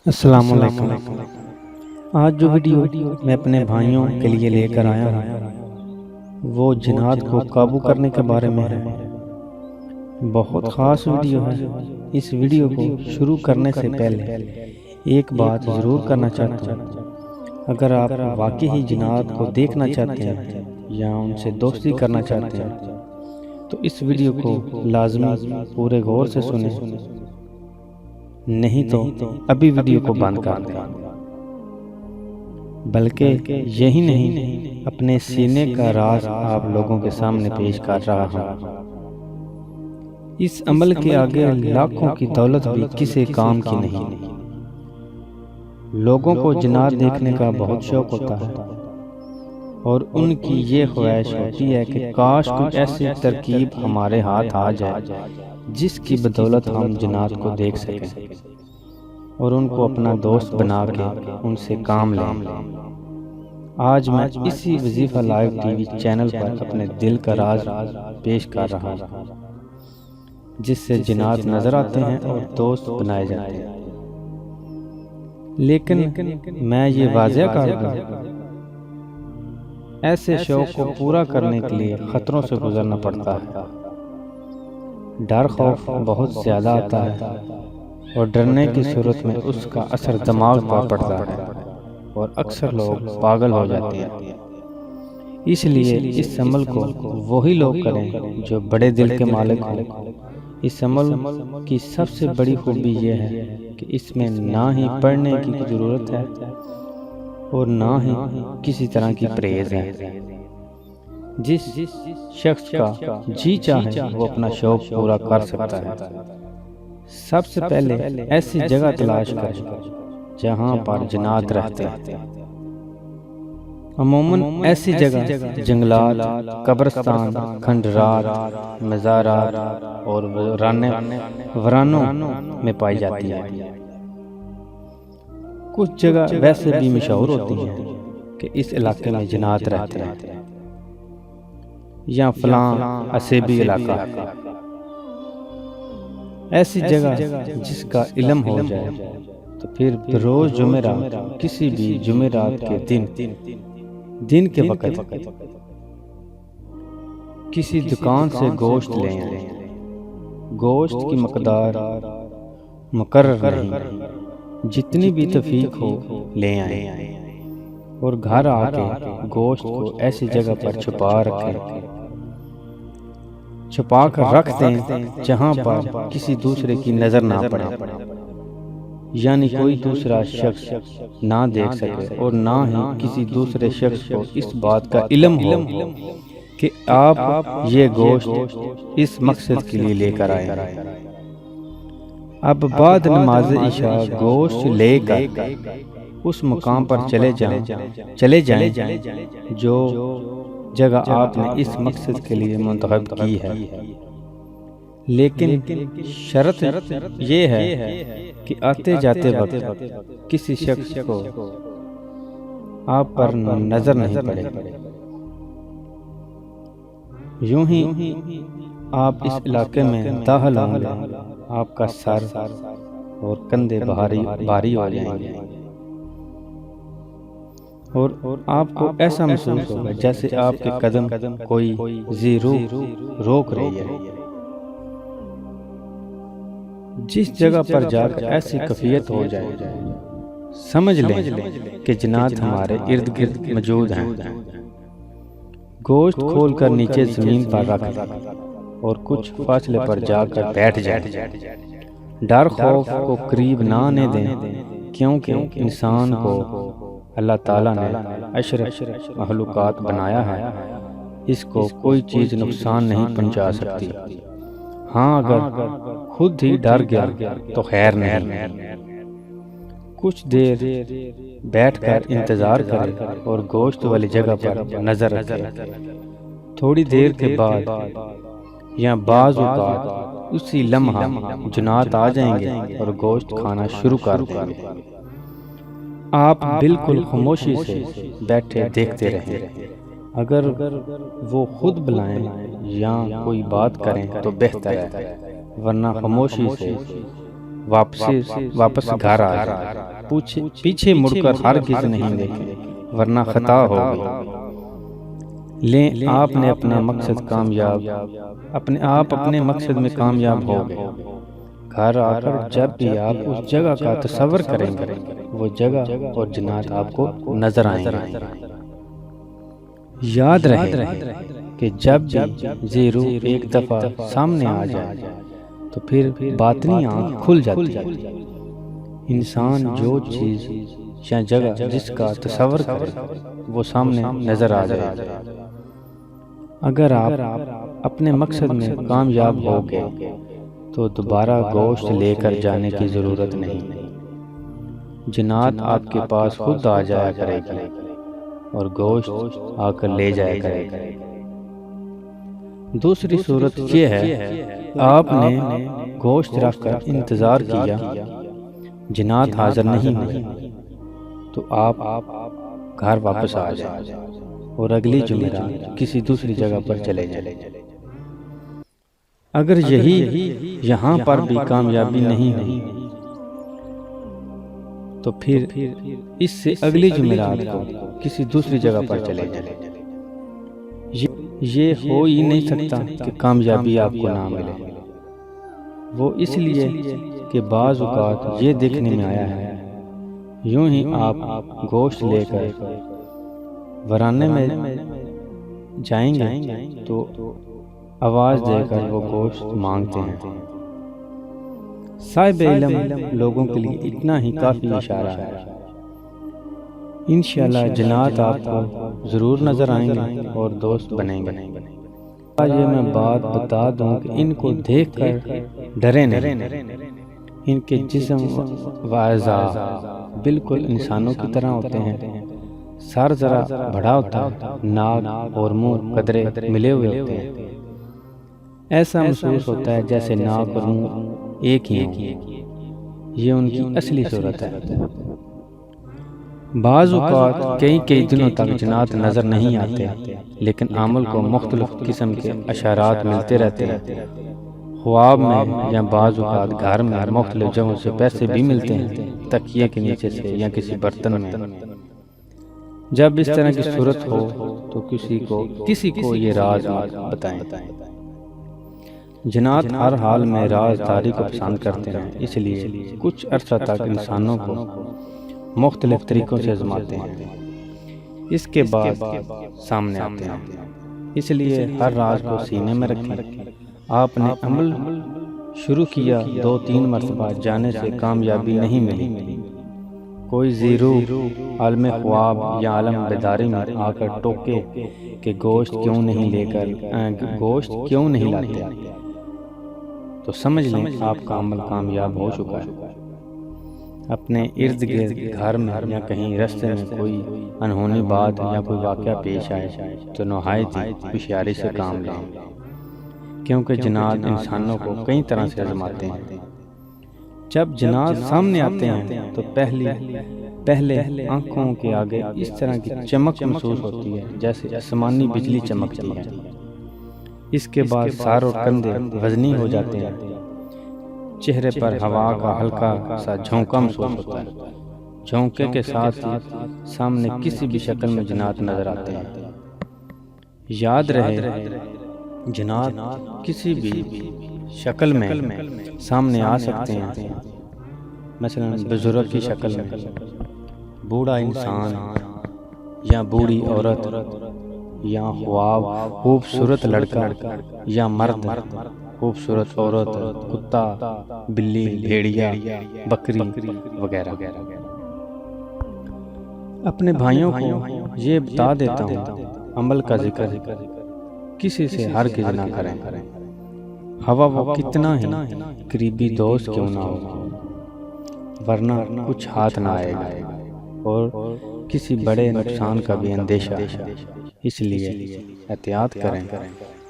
السلام علیکم۔ آج جو ویڈیو میں اپنے بھائیوں کے لیے لے کر آیا ہوں وہ جنات کو قابو کرنے کے بارے میں ہے۔ بہت خاص ویڈیو ہے۔ اس ویڈیو کو شروع کرنے سے پہلے ایک بات ضرور کرنا چاہتا ہوں۔ اگر آپ واقعی ہی جنات کو دیکھنا چاہتے ہیں یا ان سے دوستی کرنا چاہتے ہیں تو اس ویڈیو کو لازمی پورے غور سے سنیں، نہیں تو ابھی ویڈیو کو بند کر دیں۔ بلکہ یہی نہیں، اپنے سینے کا راز آپ لوگوں کے سامنے پیش کر رہا ہوں۔ اس عمل کے آگے لاکھوں کی دولت بھی کسی کام کی نہیں۔ لوگوں کو جنات دیکھنے کا بہت شوق ہوتا ہے اور ان کی یہ خواہش ہوتی ہے کہ کاش کوئی ایسی ترکیب ہمارے ہاتھ آ جائے جس کی بدولت ہم جنات کو دیکھ سکیں اور ان کو اپنا دوست بنا کے ان سے کام لیں۔ آج میں اسی وظیفہ لائیو ٹی وی چینل پر اپنے دل کا راز پیش کر رہا ہوں، جس سے جنات نظر آتے ہیں اور دوست بنائے جاتے ہیں۔ لیکن میں یہ واضح کر دوں، ایسے شوق کو پورا کرنے کے لیے خطروں سے گزرنا پڑتا ہے۔ ڈر خوف بہت زیادہ آتا ہے اور ڈرنے کی صورت میں اس کا اثر دماغ پر پڑتا ہے اور اکثر لوگ پاگل ہو جاتے ہیں۔ اس لیے اس عمل کو وہی لوگ کریں جو بڑے دل کے مالک ہوں۔ اس عمل کی سب سے بڑی خوبی یہ ہے کہ اس میں نہ ہی پڑھنے کی ضرورت ہے اور نہ ہی کسی طرح کی پرہیز ہے۔ جس شخص کا جی چاہے وہ اپنا شوق پورا کر سکتا ہے۔ سب سے پہلے ایسی جگہ تلاش کریں جہاں پر جنات رہتے ہیں۔ عموماً ایسی جگہ جنگلات، قبرستان، کھنڈرات، مزارات اور ویرانوں میں پائی جاتی ہے۔ کچھ جگہ ویسے بھی مشہور ہوتی ہیں کہ اس علاقے میں جنات رہتے ہیں یا فلاں اسیبی علاقہ ہے۔ ایسی جگہ جس کا علم ہو جائے تو پھر بروز جمعرات، کسی بھی جمعرات کے دن کے وقت کسی دکان سے گوشت لے آئیں۔ گوشت کی مقدار مقرر نہیں، جتنی بھی توفیق ہو لے آئیں اور گھر آ کے گوشت کو ایسی جگہ پر چھپا کر رکھ دیں جہاں پر کسی دوسرے کی نظر نہ پڑے، یعنی کوئی دوسرا شخص نہ دیکھ سکے اور نہ ہی کسی دوسرے شخص کو اس بات کا علم ہو کہ آپ یہ گوشت اس مقصد کے لیے لے کر آئے۔ اب بعد نماز عشاء گوشت لے کر اس مقام پر چلے جائیں جو جگہ آپ نے اس مقصد کے لیے منتخب کی ہے۔ لیکن شرط یہ ہے کہ آتے جاتے وقت کسی شخص کو آپ پر نظر نہیں پڑے۔ یوں ہی آپ اس علاقے میں داخل ہوں گے، آپ کا سر اور کندھے بھاری ہو جائیں گے اور آپ کو ایسا محسوس ہوگا جیسے آپ کے قدم کوئی ذی روح روک رہی ہے۔ جس جگہ پر جا کر ایسی کیفیت ہو جائے، سمجھ لیں کہ جنات ہمارے ارد گرد موجود ہیں۔ گوشت کھول کر نیچے زمین پر رکھ دیں اور کچھ فاصلے پر جا کر بیٹھ جائیں۔ ڈر خوف کو قریب نہ آنے دیں، کیونکہ انسان کو اللہ تعالیٰ نے اشرف مخلوقات بنایا ہے، اس کو کوئی چیز نقصان نہیں پہنچا سکتی۔ ہاں اگر خود ہی ڈر گیا تو خیر نہیں۔ کچھ دیر بیٹھ کر انتظار کریں اور گوشت والی جگہ پر نظر رکھیں۔ تھوڑی دیر کے بعد یا بعض اوقات اسی لمحہ جنات آ جائیں گے اور گوشت کھانا شروع کر دیں گے۔ آپ بالکل خاموشی سے بیٹھے دیکھتے رہیں۔ اگر وہ خود بلائیں یا کوئی بات کریں تو بہتر ہے، ورنہ خاموشی سے واپس گھر آ جائے، پیچھے مڑ کر ہرگز نہیں دیکھیں ورنہ خطا ہوگی۔ لیں آپ نے اپنے مقصد میں کامیاب ہو گئے۔ گھر آ کر جب بھی آپ اس جگہ کا تصور کریں گے وہ جگہ اور جنات آپ کو نظر آئیں گے۔ یاد رہے کہ جب بھی یہ روح ایک دفعہ سامنے آ جائے تو پھر باطنی آنکھ کھل جاتی ہے۔ انسان جو چیز یا جگہ جس کا تصور کرے وہ سامنے نظر آ جائے۔ اگر آپ اپنے مقصد میں کامیاب ہو گئے تو دوبارہ گوشت لے کر جانے کی ضرورت نہیں، جنات آپ کے پاس خود آ جایا کرے گی اور گوشت آ کر لے جایا کرے گا۔ دوسری صورت یہ ہے آپ نے گوشت رکھ کر انتظار کیا، جنات حاضر نہیں ہوئی تو آپ گھر واپس آ جائیں اور اگلی جمعرات کسی دوسری جگہ پر چلے جائیں۔ اگر یہاں پر بھی کامیابی نہیں ہوئی تو پھر اس سے اگلی جمعرات کو کسی دوسری جگہ پر چلے جائیں۔ یہ ہو ہی نہیں سکتا کہ کامیابی آپ کو نہ ملے، وہ اس لیے کہ بعض اوقات یہ دیکھنے میں آیا ہے یوں ہی آپ گوشت لے کر ورانے میں جائیں گے تو آواز دے کر وہ گوشت مانگتے ہیں۔ صاحب علم لوگوں کے لیے اتنا ہی کافی اشارہ ہے۔ انشاءاللہ جنات آپ کو ضرور نظر آئیں گے اور دوست بنیں گے۔ آج یہ میں بات بتا دوں کہ ان کو دیکھ کر ڈرے نہیں، ان کے جسم و اعضاء بالکل انسانوں کی طرح ہوتے ہیں، سر ذرا بڑا ہوتا ہے، ناک اور منہ قدرے ملے ہوئے ہوتے ہیں، ایسا محسوس ہوتا ہے جیسے ناک اور منہ ایک ہی ہیں۔ یہ ان کی اصلی صورت ہے۔ بعض اوقات کئی دنوں تک جنات نظر نہیں آتے، لیکن عامل کو مختلف قسم کے اشارات ملتے رہتے ہیں، خواب میں یا بعض اوقات گھر میں مختلف جگہوں سے پیسے بھی ملتے ہیں، تکیے کے نیچے سے یا کسی برتن میں۔ جب اس طرح کی صورت ہو تو کسی کو یہ راز بتائیں۔ جنات ہر حال میں رازداری کو پسند کرتے ہیں، اس لیے کچھ عرصہ تک انسانوں کو مختلف طریقوں سے آزماتے ہیں، اس کے بعد سامنے آتے ہیں۔ اس لیے ہر راز کو سینے میں رکھیں۔ آپ نے عمل شروع کیا، 2-3 مرتبہ جانے سے کامیابی نہیں ملی، کوئی زیرو عالم خواب یا عالم بیداری میں آ کر ٹوکے کہ گوشت کیوں نہیں لاتے، تو سمجھ لیں آپ کا عمل کامیاب ہو چکا ہے۔ اپنے ارد گرد گھر میں یا کہیں رستے میں کوئی انہونی بات یا کوئی واقعہ پیش آئے تو نہایت ہی ہوشیاری سے کام لیں، کیونکہ جنات انسانوں کو کئی طرح سے آزماتے ہیں۔ جب جنات سامنے آتے ہیں تو پہلے آنکھوں کے آگے اس طرح کی چمک محسوس ہوتی ہے جیسے آسمانی بجلی چمکتی ہے۔ اس کے بعد سر اور کندھے وزنی ہو جاتے ہیں، چہرے پر ہوا کا ہلکا سا جھونکا محسوس ہوتا ہے، جھونکے کے ساتھ ہی سامنے کسی بھی شکل میں جنات نظر آتے ہیں۔ یاد رہے جنات کسی بھی شکل میں سامنے آ سکتے ہیں، مثلا بزرگ کی شکل میں، بوڑھا انسان یا بوڑھی عورت، یا خواب خوبصورت لڑکا یا مرد، خوبصورت عورت، کتا، بلی، بھیڑیا، بکری وغیرہ۔ اپنے بھائیوں کو یہ بتا دیتا ہوں، عمل کا ذکر کسی سے ہرگز نہ کریں، ہوا وہ کتنا ہی قریبی دوست کیوں نہ ہو، ورنہ کچھ ہاتھ نہ آئے گا اور کسی بڑے نقصان کا بھی اندیشہ ہے۔ اس لیے احتیاط کریں،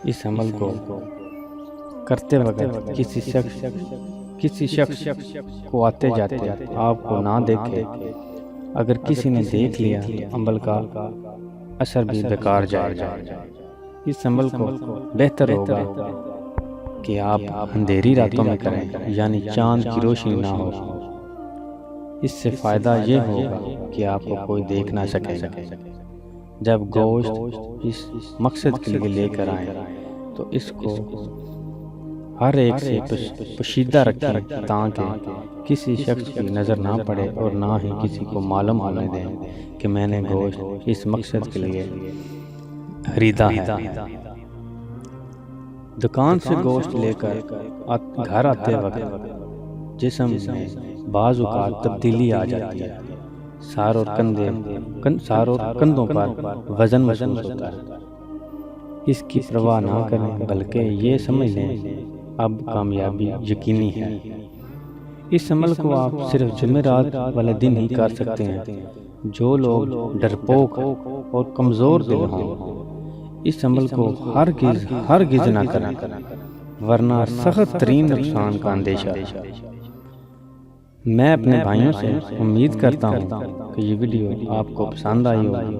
اس عمل کو کرتے وقت کسی شخص کو آتے جاتے آپ کو نہ دیکھے، اگر کسی نے دیکھ لیا تو عمل کا اثر بھی بیکار جائے گا۔ اس عمل کو بہتر ہوگا کہ آپ اندھیری راتوں میں کریں، یعنی چاند کی روشنی نہ ہو۔ اس سے فائدہ یہ ہوگا کہ آپ کو کوئی دیکھ نہ سکے۔ جب گوشت اس مقصد کے لیے لے کر آئیں تو اس کو ہر ایک سے پوشیدہ رکھیں تاکہ کسی شخص کی نظر نہ پڑے اور نہ ہی کسی کو معلوم ہونے دیں کہ میں نے گوشت اس مقصد کے لیے خریدا ہے۔ دکان سے گوشت لے کر گھر آتے وقت جسم میں بعض اوقات تبدیلی آ جاتی ہے۔ سار اور کندھوں پر وزن محسوس ہوتا ہے۔ اس کی پرواہ نہ کریں بلکہ یہ سمجھ لیں اب کامیابی یقینی ہے۔ اس عمل کو آپ صرف جمعرات والے دن ہی کر سکتے ہیں۔ جو لوگ ڈرپوک اور کمزور دل ہوں اس عمل کو ہرگز نہ کریں، ورنہ سخت ترین نقصان کا اندیشہ ہے۔ میں اپنے بھائیوں سے امید کرتا ہوں کہ یہ ویڈیو آپ کو پسند آئی ہوگی،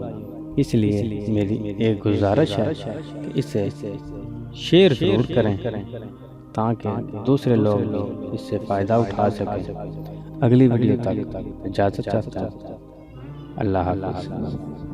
اس لیے میری ایک گزارش ہے کہ اسے شیئر ضرور کریں تاکہ دوسرے لوگ بھی اس سے فائدہ اٹھا سکیں۔ اگلی ویڈیو تک اجازت چاہتا ہوں۔ اللہ حافظ۔